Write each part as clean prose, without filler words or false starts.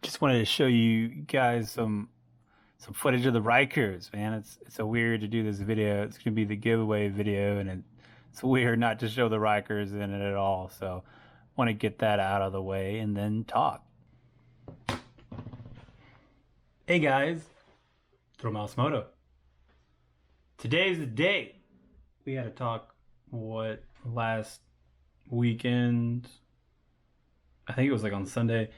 Just wanted to show you guys some footage of the Rykers, man. It's so weird to do this video. It's gonna be the giveaway video, and it's weird not to show the Rykers in it at all. So, want to get that out of the way and then talk. Hey guys, ThrillMouseMoto. Today's the day. We had to talk last weekend. I think it was like on Sunday.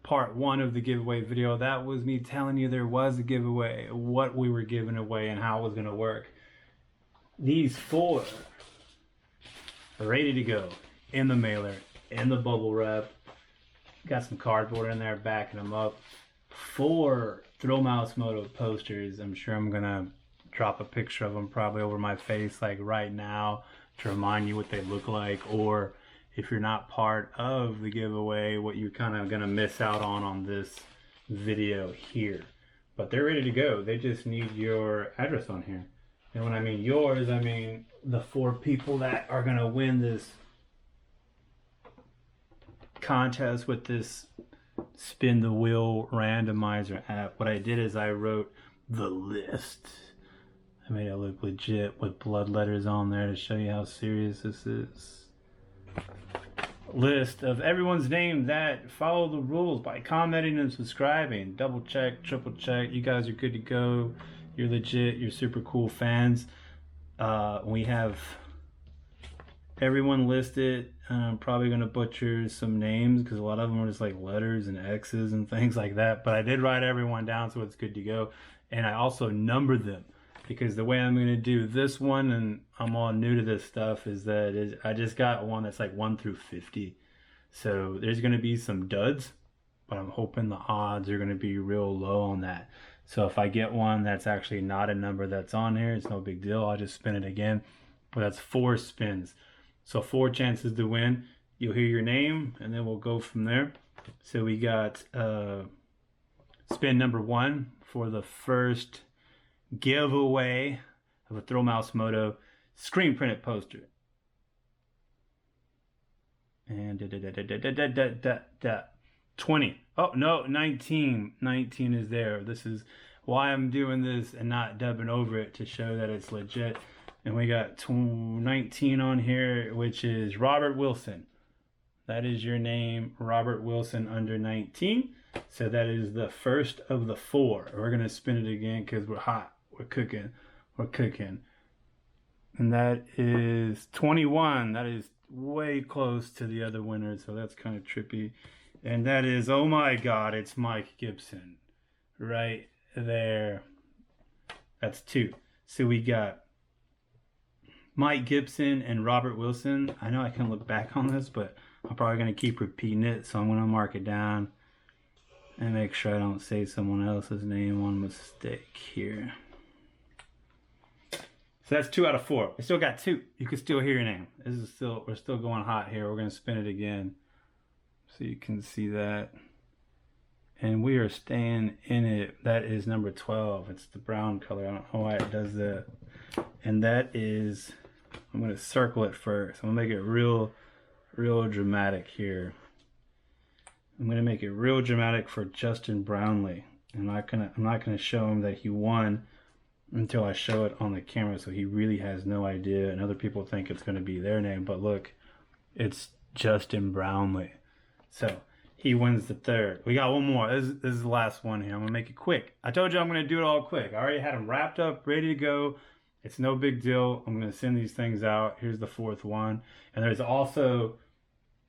Part one of the giveaway video. That was me telling you there was a giveaway, what we were giving away, and how it was going to work. These four are ready to go in the mailer, in the bubble wrap. Got some cardboard in there backing them up. 4 ThrillMouseMoto posters. I'm sure I'm going to drop a picture of them probably over my face like right now to remind you what they look like, or if you're not part of the giveaway, what you're kind of going to miss out on this video here. But they're ready to go. They just need your address on here. And when I mean yours, I mean the 4 people that are going to win this contest with this spin the wheel randomizer app. What I did is I wrote the list. I made it look legit with blood letters on there to show you how serious this is. List of everyone's name that follow the rules by commenting and subscribing. Double check, triple check. You guys are good to go. You're legit. You're super cool fans. We have everyone listed. I'm probably going to butcher some names because a lot of them are just like letters and X's and things like that. But I did write everyone down, so it's good to go. And I also numbered them, because the way I'm going to do this one, and I'm all new to this stuff, is that I just got one that's like 1 through 50. So there's going to be some duds, but I'm hoping the odds are going to be real low on that. So if I get one that's actually not a number that's on here, it's no big deal. I'll just spin it again. But that's 4 spins. So 4 chances to win. You'll hear your name, and then we'll go from there. So we got spin number 1 for the first giveaway of a ThrillMouseMoto screen printed poster. And 20. Oh no, 19. 19 is there. This is why I'm doing this and not dubbing over it, to show that it's legit. And we got 19 on here, which is Robert Wilson. That is your name, Robert Wilson, under 19. So that is the first of the 4. We're going to spin it again because we're hot. We're cooking. We're cooking. And that is 21. That is way close to the other winner, so that's kind of trippy. And that is, oh my God, it's Mike Gibson. Right there. That's 2. So we got Mike Gibson and Robert Wilson. I know I can look back on this, but I'm probably going to keep repeating it, so I'm going to mark it down and make sure I don't say someone else's name on mistake here. So that's 2 out of 4. I still got 2. You can still hear your name. We're still going hot here. We're going to spin it again so you can see that. And we are staying in it. That is number 12. It's the brown color. I don't know why it does that. And that is, I'm going to circle it first. I'm going to make it real dramatic here. I'm going to make it real dramatic for Justin Brownlee. I'm not gonna show him that he won until I show it on the camera, so he really has no idea, and other people think it's going to be their name, but look, it's Justin Brownlee. So he wins the 3rd. We got one more. This is the last one here. I'm gonna make it quick. I told you I'm gonna do it all quick. I already had them wrapped up, ready to go. It's no big deal. I'm gonna send these things out. Here's the 4th one, and there's also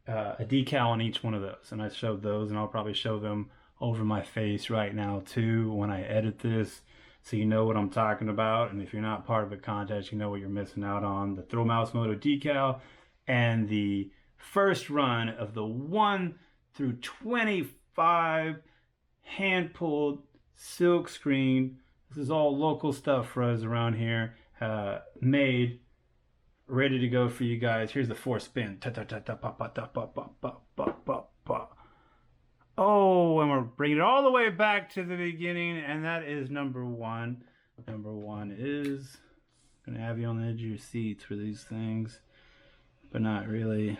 a decal on each one of those, and I showed those, and I'll probably show them over my face right now too when I edit this, so you know what I'm talking about. And if you're not part of the contest, you know what you're missing out on: the ThrillMouseMoto decal and the first run of the 1 through 25 hand pulled silk screen. This is all local stuff for us around here, made, ready to go for you guys. Here's the 4 spin. Oh, and we're bringing it all the way back to the beginning, and that is number 1. Number 1 is gonna have you on the edge of your seats for these things, but not really.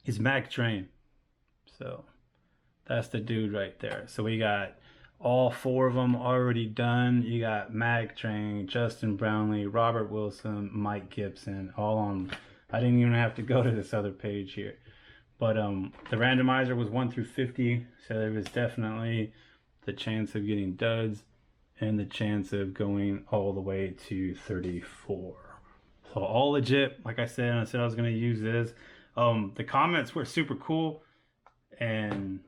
It's Mac Train. So that's the dude right there. So we got all 4 of them already done. You got Mag Train, Justin Brownlee, Robert Wilson, Mike Gibson, all on. I didn't even have to go to this other page here. But the randomizer was 1 through 50, so there was definitely the chance of getting duds and the chance of going all the way to 34. So all legit. Like I said I was going to use this. The comments were super cool and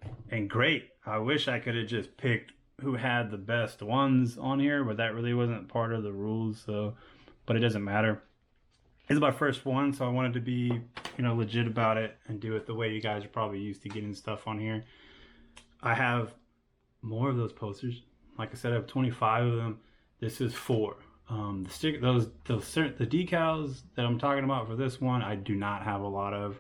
great. I wish I could have just picked who had the best ones on here, but that really wasn't part of the rules. So, but it doesn't matter. It's my first one, so I wanted to be, legit about it and do it the way you guys are probably used to getting stuff on here. I have more of those posters. Like I said, I have 25 of them. This is 4. The decals that I'm talking about for this one, I do not have a lot of.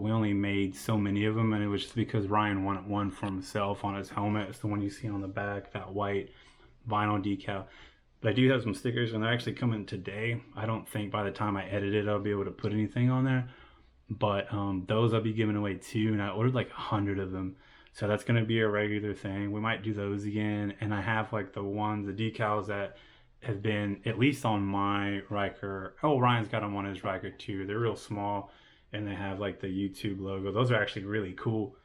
We only made so many of them, and it was just because Ryan wanted one for himself on his helmet. It's the one you see on the back, that white vinyl decal. But I do have some stickers, and they're actually coming today. I don't think by the time I edit it, I'll be able to put anything on there. But those I'll be giving away too, and I ordered like 100 of them. So that's going to be a regular thing. We might do those again. And I have like the decals that have been at least on my Ryker. Oh, Ryan's got them on his Ryker too. They're real small, and they have like the YouTube logo. Those are actually really cool.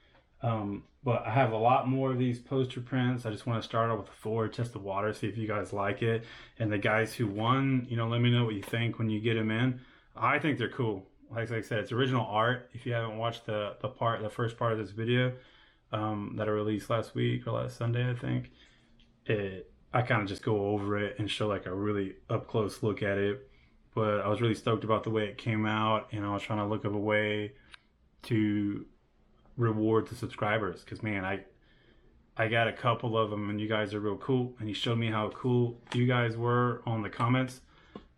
But I have a lot more of these poster prints. I just want to start out with 4, test the water, see if you guys like it. And the guys who won, let me know what you think when you get them in. I think they're cool. Like I said, it's original art. If you haven't watched the first part of this video that I released last week or last Sunday, I think, I kind of just go over it and show like a really up close look at it. But I was really stoked about the way it came out, and I was trying to look up a way to reward the subscribers, because man, I got a couple of them, and you guys are real cool, and he showed me how cool you guys were on the comments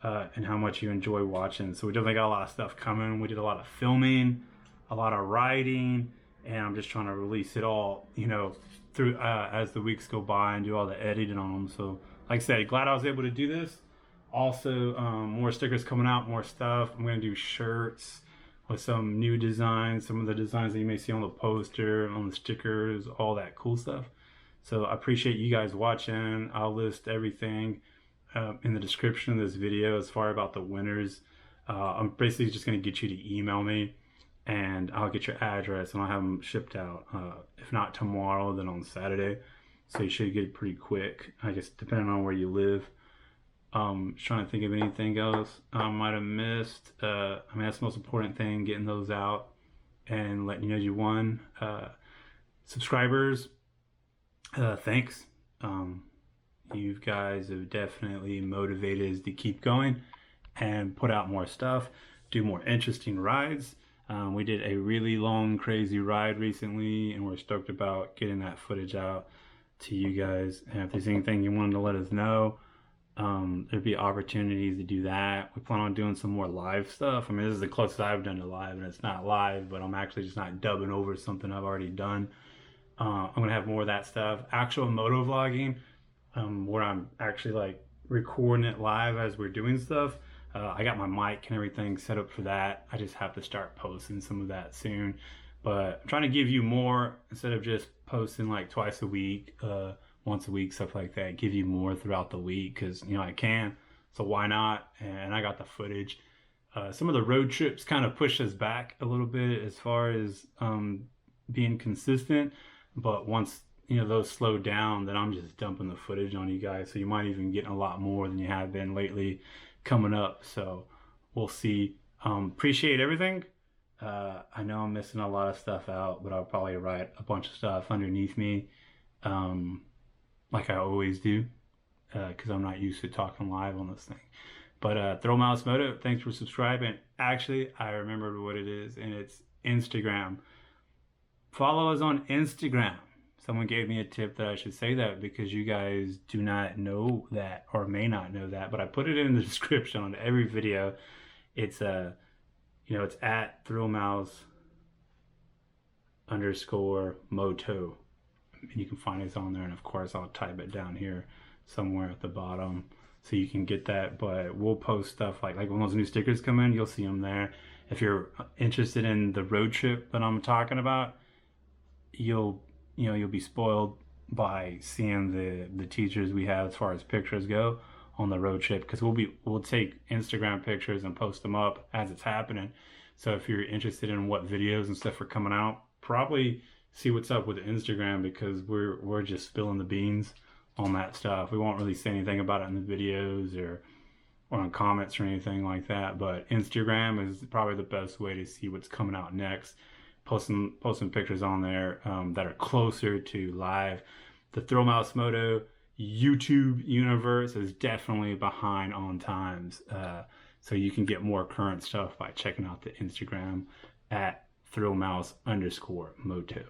and how much you enjoy watching. So we definitely got a lot of stuff coming. We did a lot of filming, a lot of writing, and I'm just trying to release it all through as the weeks go by and do all the editing on them. So like I said, glad I was able to do this. Also, more stickers coming out, more stuff. I'm going to do shirts with some new designs, some of the designs that you may see on the poster, on the stickers, all that cool stuff. So I appreciate you guys watching. I'll list everything in the description of this video as far about the winners. I'm basically just going to get you to email me, and I'll get your address, and I'll have them shipped out. If not tomorrow, then on Saturday. So you should get it pretty quick, I guess, depending on where you live. Trying to think of anything else I might have missed. That's the most important thing, getting those out and letting you know you won. Subscribers, thanks. You guys have definitely motivated us to keep going and put out more stuff, do more interesting rides. We did a really long, crazy ride recently, and we're stoked about getting that footage out to you guys. And if there's anything you wanted to let us know, there'd be opportunities to do that. We plan on doing some more live stuff. This is the closest I've done to live, and it's not live, but I'm actually just not dubbing over something I've already done. I'm gonna have more of that stuff. Actual moto vlogging, where I'm actually like recording it live as we're doing stuff. I got my mic and everything set up for that. I just have to start posting some of that soon. But I'm trying to give you more instead of just posting like twice a week, once a week, stuff like that. Give you more throughout the week, because I can, so why not? And I got the footage. Some of the road trips kind of push us back a little bit as far as being consistent, but once those slow down, then I'm just dumping the footage on you guys, so you might even get a lot more than you have been lately coming up. So we'll see. Appreciate everything. I know I'm missing a lot of stuff out, but I'll probably write a bunch of stuff underneath me, like I always do, because I'm not used to talking live on this thing. But ThrillMouseMoto, thanks for subscribing. Actually, I remembered what it is, and it's Instagram. Follow us on Instagram. Someone gave me a tip that I should say that, because you guys do not know that, or may not know that, but I put it in the description on every video. It's it's at ThrillMouse_Moto. And you can find us on there, and of course I'll type it down here somewhere at the bottom so you can get that. But we'll post stuff like when those new stickers come in, you'll see them there. If you're interested in the road trip that I'm talking about, you'll be spoiled by seeing the teachers we have as far as pictures go on the road trip, because we'll take Instagram pictures and post them up as it's happening. So if you're interested in what videos and stuff are coming out, probably see what's up with Instagram, because we're just spilling the beans on that stuff. We won't really say anything about it in the videos or on comments or anything like that, but Instagram is probably the best way to see what's coming out next. Posting pictures on there that are closer to live. The ThrillMouseMoto YouTube universe is definitely behind on times, so you can get more current stuff by checking out the Instagram at ThrillMouse_Moto.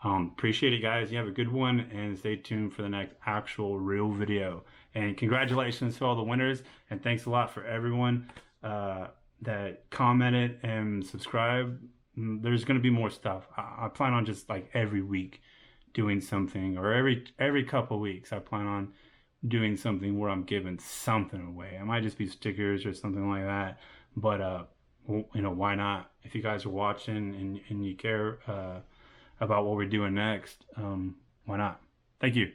Appreciate it, guys. You have a good one, and stay tuned for the next actual real video. And congratulations to all the winners, and thanks a lot for everyone that commented and subscribed. There's going to be more stuff. I plan on just like every week doing something, or every couple weeks I plan on doing something where I'm giving something away. It might just be stickers or something like that, but why not? If you guys are watching and you care about what we're doing next, why not? Thank you.